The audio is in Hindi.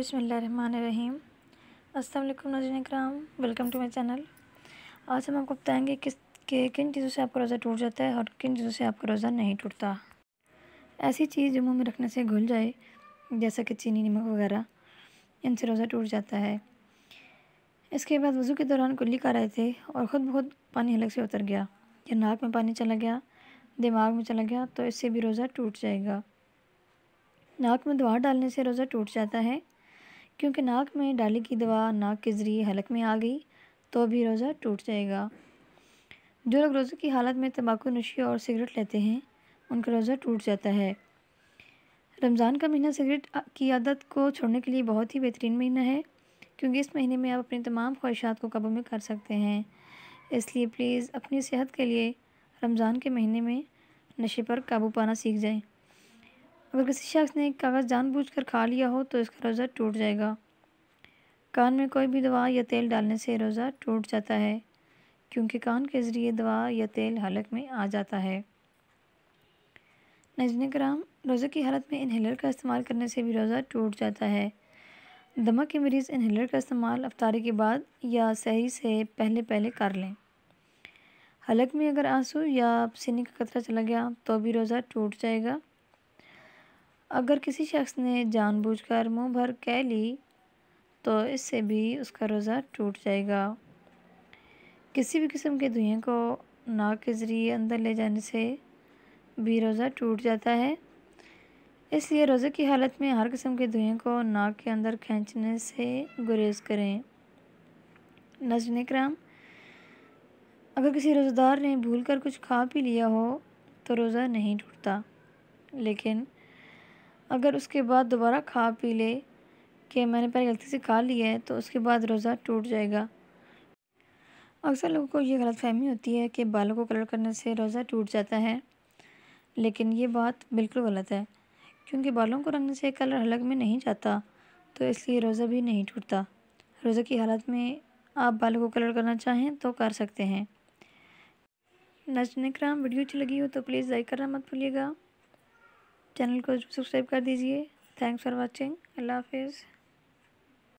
बिस्मिल्लाहिर्रहमानिर्रहीम। अस्सलाम वालेकुम नाज़रीन इकराम, वेलकम टू माय चैनल। आज हम आपको बताएंगे किन चीज़ों से आपका रोज़ा टूट जाता है और किन चीज़ों से आपका रोज़ा नहीं टूटता। ऐसी चीज़ जो मुंह में रखने से घुल जाए, जैसा कि चीनी, नमक वगैरह, इनसे रोज़ा टूट जाता है। इसके बाद वज़ू के दौरान कुल्ली कर रहे थे और ख़ुद ब खुद पानी हलक से उतर गया या नाक में पानी चला गया, दिमाग में चला गया, तो इससे भी रोज़ा टूट जाएगा। नाक में दवा डालने से रोज़ा टूट जाता है, क्योंकि नाक में डाली की दवा नाक के ज़रिए हलक में आ गई तो भी रोज़ा टूट जाएगा। जो लोग रोज़े की हालत में तंबाकू नोशी और सिगरेट लेते हैं, उनका रोज़ा टूट जाता है। रमज़ान का महीना सिगरेट की आदत को छोड़ने के लिए बहुत ही बेहतरीन महीना है, क्योंकि इस महीने में आप अपनी तमाम ख्वाहिशात को काबू में कर सकते हैं। इसलिए प्लीज़ अपनी सेहत के लिए रमज़ान के महीने में नशे पर काबू पाना सीख जाएं। अगर किसी शख्स ने कागज़ जानबूझकर खा लिया हो तो इसका रोज़ा टूट जाएगा। कान में कोई भी दवा या तेल डालने से रोज़ा टूट जाता है, क्योंकि कान के ज़रिए दवा या तेल हलक में आ जाता है। नाज़रीन किराम, रोज़े की हालत में इन्हेलर का इस्तेमाल करने से भी रोज़ा टूट जाता है। दमा के मरीज़ इन्हेलर का इस्तेमाल इफ्तारी के बाद या सहरी से पहले पहले कर लें। हलक में अगर आंसू या पसीने का कतरा चला गया तो भी रोज़ा टूट जाएगा। अगर किसी शख्स ने जानबूझकर मुंह भर कह ली तो इससे भी उसका रोज़ा टूट जाएगा। किसी भी किस्म के धुएँ को नाक के ज़रिए अंदर ले जाने से भी रोज़ा टूट जाता है। इसलिए रोज़े की हालत में हर किस्म के धुएँ को नाक के अंदर खींचने से गुरेज करें। नाज़रीन इकराम, अगर किसी रोज़ेदार ने भूलकर कुछ खा पी लिया हो तो रोज़ा नहीं टूटता, लेकिन अगर उसके बाद दोबारा खा पी ले कि मैंने पहले गलती से खा लिया है तो उसके बाद रोज़ा टूट जाएगा। अक्सर लोगों को ये गलतफ़हमी होती है कि बालों को कलर करने से रोज़ा टूट जाता है, लेकिन ये बात बिल्कुल गलत है, क्योंकि बालों को रंगने से कलर हलक में नहीं जाता, तो इसलिए रोज़ा भी नहीं टूटता। रोज़े की हालत में आप बालों को कलर करना चाहें तो कर सकते हैं। नाज़रीन इकराम, वीडियो अच्छी लगी हो तो प्लीज़ लाइक करना मत भूलिएगा। चैनल को सब्सक्राइब कर दीजिए। Thanks for watching. अल्लाह हाफ़िज़।